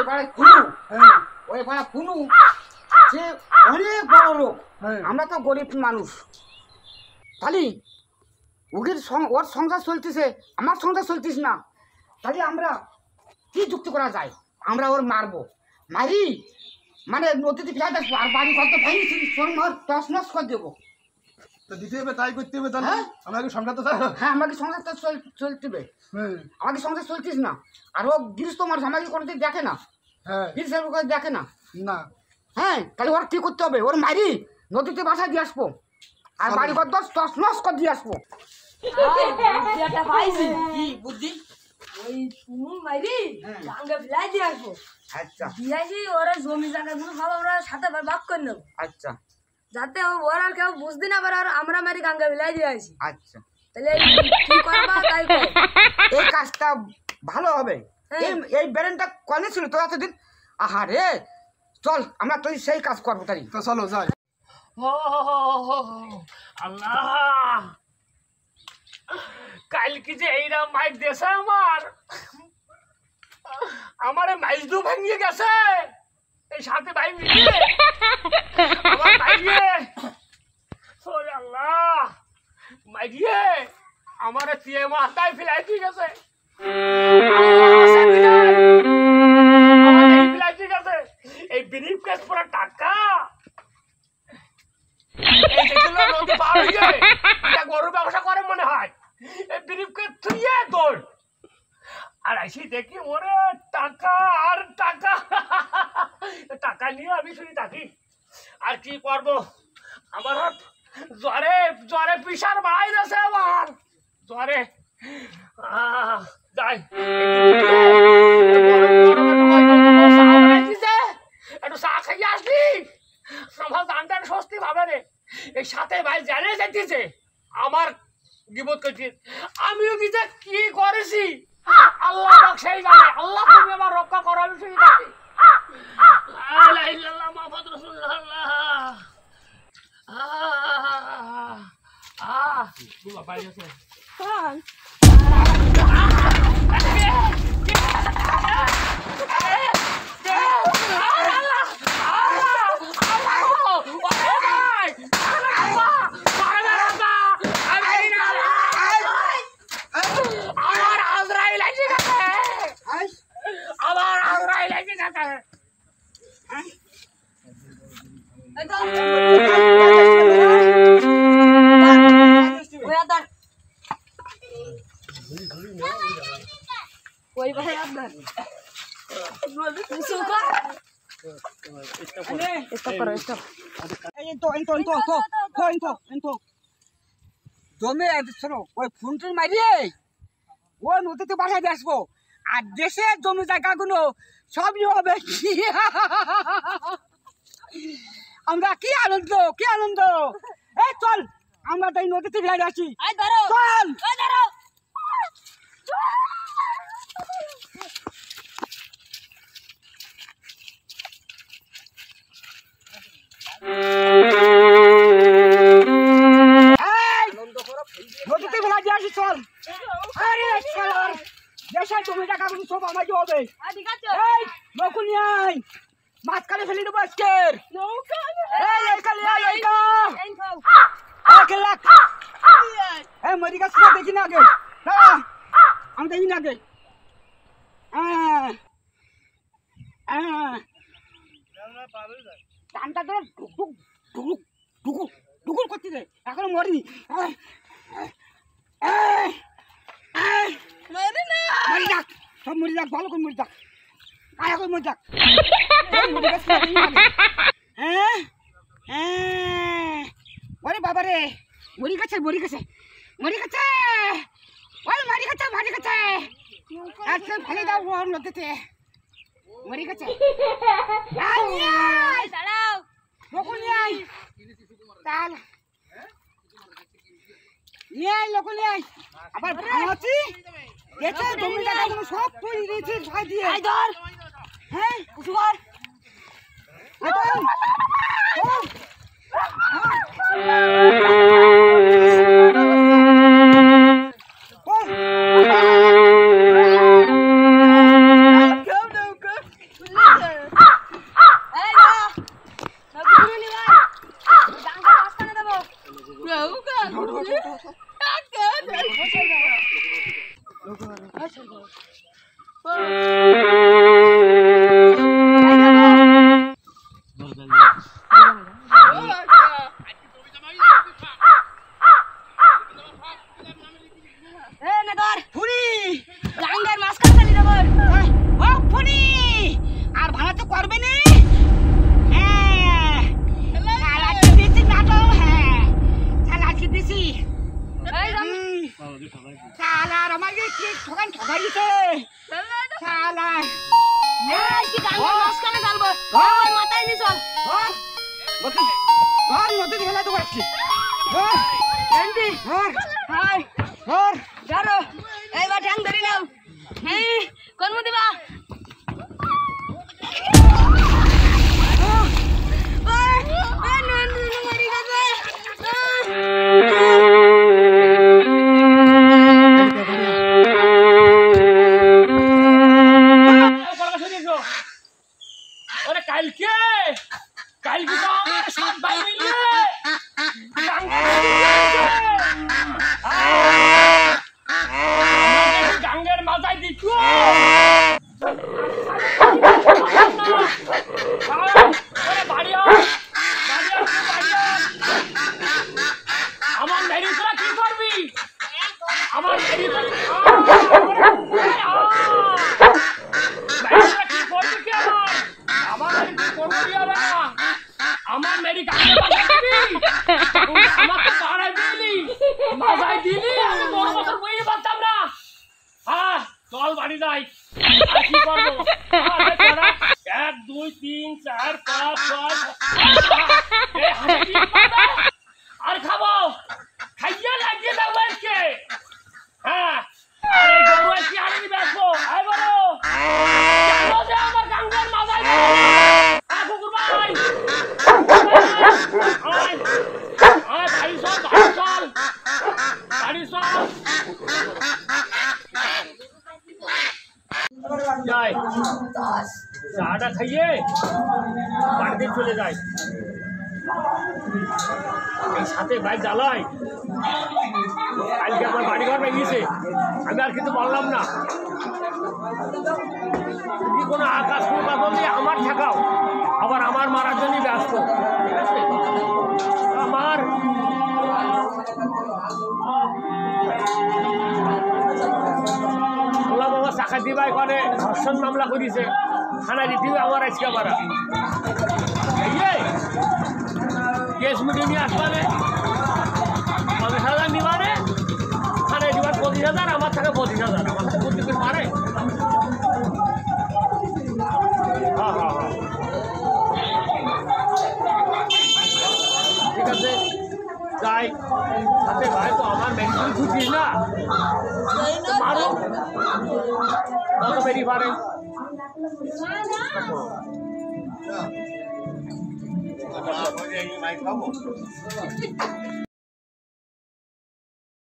ওই পাড়ায় কুনু, ওই পাড়া কুনু সে অনেক বড় লোক, আমরা তো গরিব মানুষ। তাহলে ওর সংসার চলতেছে, আমার সংসার চলতিস না, তাহলে আমরা কি যুক্তি করা যায়? আমরা ওর মারবো, মারি মানে নদীতে ফেলে আসবো, আর বাড়ি কত ভেঙে সোনার টস নস করে দেবো। তো দিতে হবে, তাই করতে হবে। তাহলে আমাকে সংসার তো, হ্যাঁ আমাকে সংসার তো চলতে হবে, আমাকে সংসার চলতিস না। আর ও গিরিশ তো মানুষ, আমাকে কোনোদিন দেখে না, গিরিশের করে দেখে না না। হ্যাঁ তাহলে ওর কি করতে হবে? ওর মারি নদীতে বাসা দিয়ে আসবো, আর বাড়ি ঘর টস নস করে দিয়ে আসবো। কি বুদ্ধি? ওই কুনুর মাইরি গাঙ্গে ফেলাই দিয়ে আসবো। আচ্ছা দিয়ে আসি ওরা জমি জায়গাগুলো সব আমরা সাথে ভাগ করে নেবো, আচ্ছা যাতে ওরা আর কেউ বুঝতে না পারে আর আমরা মারি গাঙ্গে ফেলাই দিয়ে আসি। আচ্ছা তাহলে কি করবা তাই কর। এই কাজটা ভালো হবে। এই ব্রেনটা কনে ছিল তো এতদিন? আহারে চল আমরা তো সেই কাজ করবো। তাই তো চলো যাই। আল্লাহ, কাল কি যে এইরকম মাইক দিয়েছে আমার মাইজদু ভেঙে গেছে এই সাথে ভাই মিলিয়ে আমার মাইরিয়ে। ওরে আল্লাহ, মাইরিয়ে আমার তিয়ে মাথায় ফেলাই দিয়ে গেছে, ফেলাই দিয়ে গেছে। এই বিরিফ কেস পুরো টাকা এই যেগুলো নদী পার হয়ে এটা গরু ব্যবসা করে মনে হয়। এই বিরিফকে থুইয়ে দৌড় আর আসি দেখি ওরে টাকা আর টাকা, টাকা নিয়ে আমি শুনি থাকি। আর কি করবো, আমার জ্বরে জ্বরে প্রেশার বাইরে আছে, আমার জ্বরে যাই একটু চা খাইয়ে আসবি, আমার দানটা স্বস্তি ভাবে রে। এই সাথে ভাই জানে যেতেছে আমার বিপদ করছে, আমিও কি যে কি করেছি আল্লাহ সেই জানে। আল্লাহ তুমি আমার রক্ষা করো, আমি শুনি থাকি। ওই ফোনটা মারিয়ে ওই নদীতে বাসা দিয়ে আসবো, আর দেশের জমি জায়গাগুলো সবই হবে। আমরা কি আনন্দ, কি আনন্দ। এই চল আমরা তাই নদীতে বেড়ে আসি, চল। নদীতে বেলা দিয়ে আসি, চল। দেশের জমি জায়গাগুলো সব আমাকে হবে। এই নৌকো নিয়ে আয়, মাঝখানে ফেলে দেবো আজকের। মরি গাছ দেখি না আগে, আমি দেখি না আগে। টানটা ধরে ঢুকুর করতে দে, এখনো মরিনি। মরি যাক, সব মরি যাক, ভালো করে মরি যাক, আয়া করে মরি যাক। ওরে বাবা রে, মরি গেছে, মরি গেছে, মরি গেছে, ওই মরি গেছে, মরি গেছে। আজকে ফেলে দাও ওর নদীতে, মরি গেছে। লোক নিয়ে আয়, তাহলে নিয়ে আয়, লোক নিয়ে আয়। আবার ভাঙাচ্ছি দেখে জমি জায়গাগুলো সব তৈরি দিয়েছি ছাই দিয়ে। হ্যাঁ কিছু কর। গাঙ্গের মাঝখানে ফেলবো ওর মাথায় দিয়ে চল নদী ফেলা তো পারছি এন্ডি হাই ধরো এইবার ঠ্যাং ধরে নাও হ্যাঁ কোন মুদি বা কালকে তো আমার সব ভাই মিলে গাঙ্গের মাথায় দিচ্ছ আমার মেরি তোরা কি করবি আমার মেরি কি করবি কি আমার মেরি কি করবি আমার মেরি আমাকে পাড়ায় দিলি মাথায় দিলি আমি বড় বছর বইয়ে পারতাম না হ্যাঁ চল বাড়ি যাই আর কি করবো 1 2 3 4 5 6 আর খাবো খাইয়া লাগিয়ে দেবো আজকে হ্যাঁ আরে গরু আজকে আনি বেসবো আয় বলো কেন যে আমার গাঙ্গের মাথায় কুকুর ভাই যাই চাটা খাইয়ে বাড়িতে চলে যায় এই সাথে বাইক জ্বালাই কালকে আমার বাড়িঘর ভেঙেছে আমি আর কিন্তু বললাম না যদি কোনো আকাশ দিয়ে আমার ঠেকাও আবার আমার মারার জন্যই ব্যস্ত ঠিক আছে আমার বললাম আমার চাকা দিবাই করে ধর্ষণ মামলা করেছে থানায় দিতে আমার আজকে মারা কেস মিটিয়ে নিয়ে আসবানে 50,000 নিবারে থানায় দিবার 25,000 আমার থাকে 25,000 আমার সাথে প্রত্যেকের পারে হ্যাঁ হ্যাঁ হ্যাঁ ঠিক আছে যাই সাথে ভাই তো আমার মেডিকেল ছুটিস না মারো কত বেরি পারে